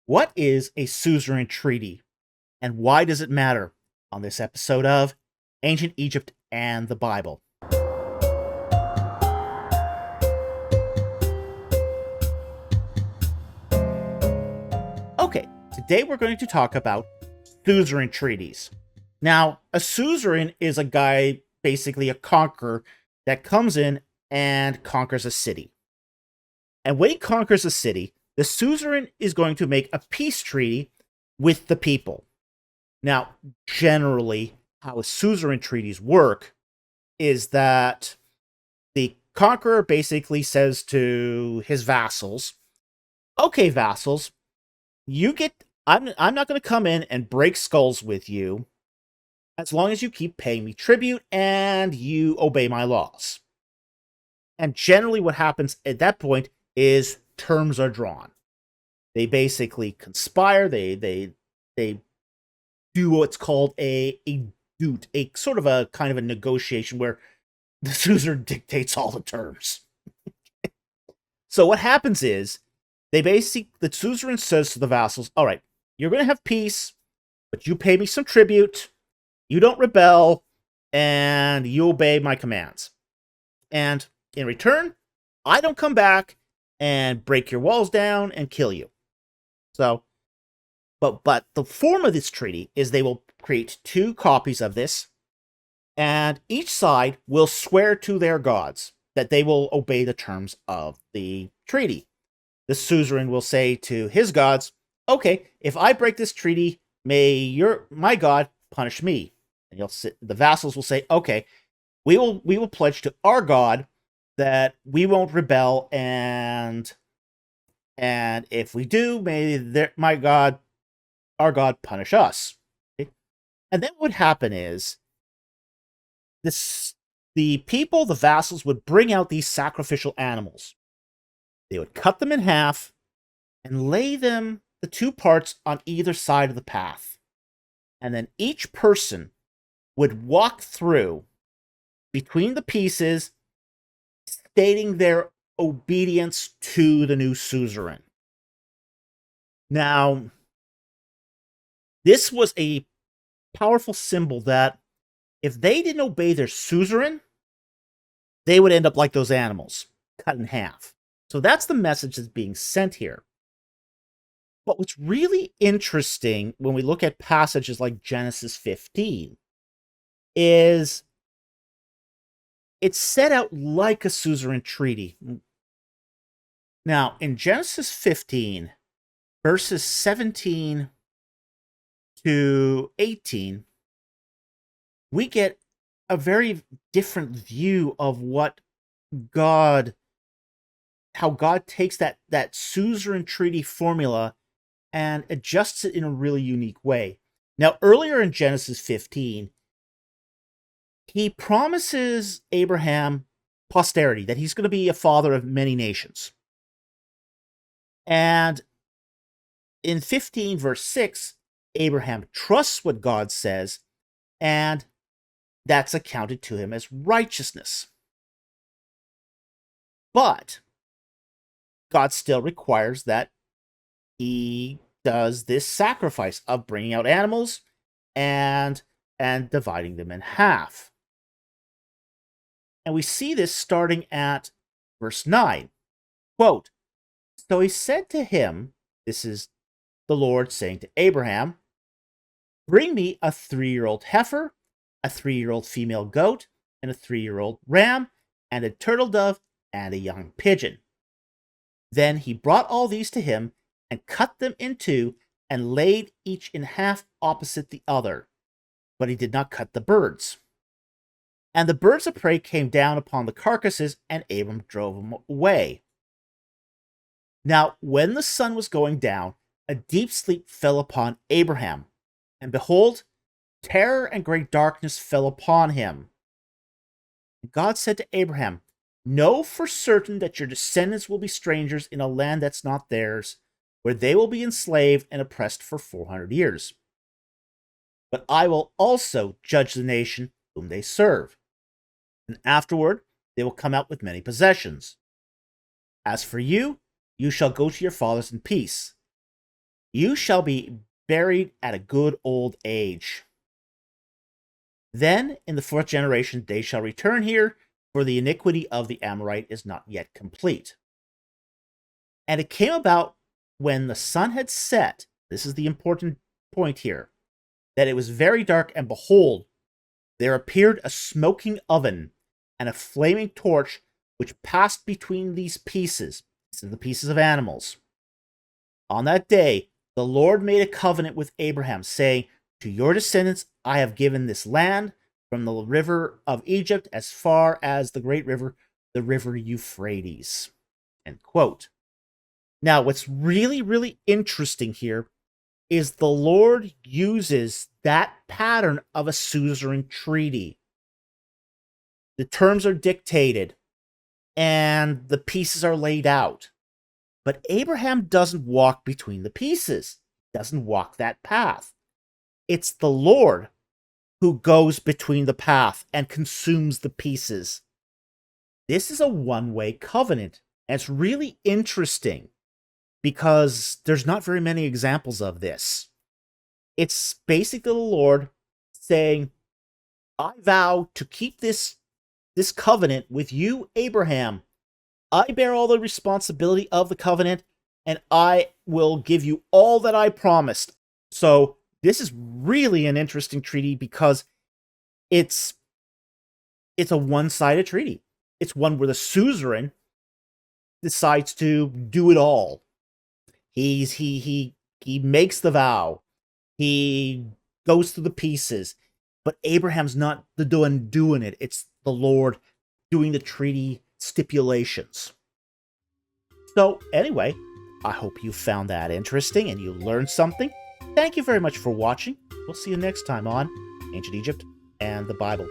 What is a suzerain treaty, and why does it matter on this episode of Ancient Egypt and the Bible? Okay, today we're going to talk about suzerain treaties. Now, a suzerain is a guy, basically a conqueror, that comes in and conquers a city. And when he conquers a city, the suzerain is going to make a peace treaty with the people. Now, generally, how suzerain treaties work is that the conqueror basically says to his vassals, okay, vassals, I'm not going to come in and break skulls with you as long as you keep paying me tribute and you obey my laws. And generally what happens at that point is terms are drawn. They basically conspire, they do what's called a dute, a sort of a kind of a negotiation where the suzerain dictates all the terms. So what happens is the suzerain says to the vassals, all right, you're going to have peace, but you pay me some tribute, you don't rebel, and you obey my commands. And in return, I don't come back and break your walls down and kill you. So, but the form of this treaty is they will create 2 copies of this, and each side will swear to their gods that they will obey the terms of the treaty. The suzerain will say to his gods, okay, if I break this treaty, may my god punish me. And the vassals will say, okay, we will pledge to our god that we won't rebel, and if we do, may our god punish us. Okay? And then what would happen is the people, the vassals, would bring out these sacrificial animals. They would cut them in half and lay them, the 2 parts, on either side of the path. And then each person would walk through between the pieces, stating their obedience to the new suzerain. Now, this was a powerful symbol that if they didn't obey their suzerain, they would end up like those animals, cut in half. So that's the message that's being sent here. But what's really interesting when we look at passages like Genesis 15 is it's set out like a suzerain treaty. Now, in Genesis 15, verses 17 to 18, we get a very different view of how God takes that suzerain treaty formula and adjusts it in a really unique way. Now, earlier in Genesis 15, he promises Abraham posterity, that he's going to be a father of many nations. And in 15, verse 6, Abraham trusts what God says, and that's accounted to him as righteousness. But God still requires that he does this sacrifice of bringing out animals and dividing them in half. And we see this starting at verse 9. Quote, so he said to him, this is the Lord saying to Abraham, bring me a 3-year-old heifer, a 3-year-old female goat, and a 3-year-old ram, and a turtle dove, and a young pigeon. Then he brought all these to him, and cut them in 2, and laid each in half opposite the other. But he did not cut the birds. And the birds of prey came down upon the carcasses, and Abram drove them away. Now, when the sun was going down, a deep sleep fell upon Abraham, and behold, terror and great darkness fell upon him. And God said to Abraham, know for certain that your descendants will be strangers in a land that's not theirs, where they will be enslaved and oppressed for 400 years. But I will also judge the nation whom they serve, and afterward they will come out with many possessions. As for you, you shall go to your fathers in peace. You shall be buried at a good old age. Then, in the 4th generation, they shall return here, for the iniquity of the Amorite is not yet complete. And it came about when the sun had set, this is the important point here, that it was very dark, and behold, there appeared a smoking oven and a flaming torch which passed between these pieces. These are the pieces of animals. On that day, the Lord made a covenant with Abraham, saying, to your descendants I have given this land, from the river of Egypt as far as the great river, the river Euphrates. End quote. Now, what's really, really interesting here is the Lord uses that pattern of a suzerain treaty. The terms are dictated, and the pieces are laid out. But Abraham doesn't walk between the pieces. He doesn't walk that path. It's the Lord who goes between the path and consumes the pieces. This is a one-way covenant, and it's really interesting because there's not very many examples of this. It's basically the Lord saying, I vow to keep this covenant with you, Abraham. I bear all the responsibility of the covenant, and I will give you all that I promised. So this is really an interesting treaty because it's a one-sided treaty. It's one where the suzerain decides to do it all. He makes the vow. He goes through the pieces. But Abraham's not the one doing it. It's the Lord doing the treaty stipulations. So anyway, I hope you found that interesting and you learned something. Thank you very much for watching. We'll see you next time on Ancient Egypt and the Bible.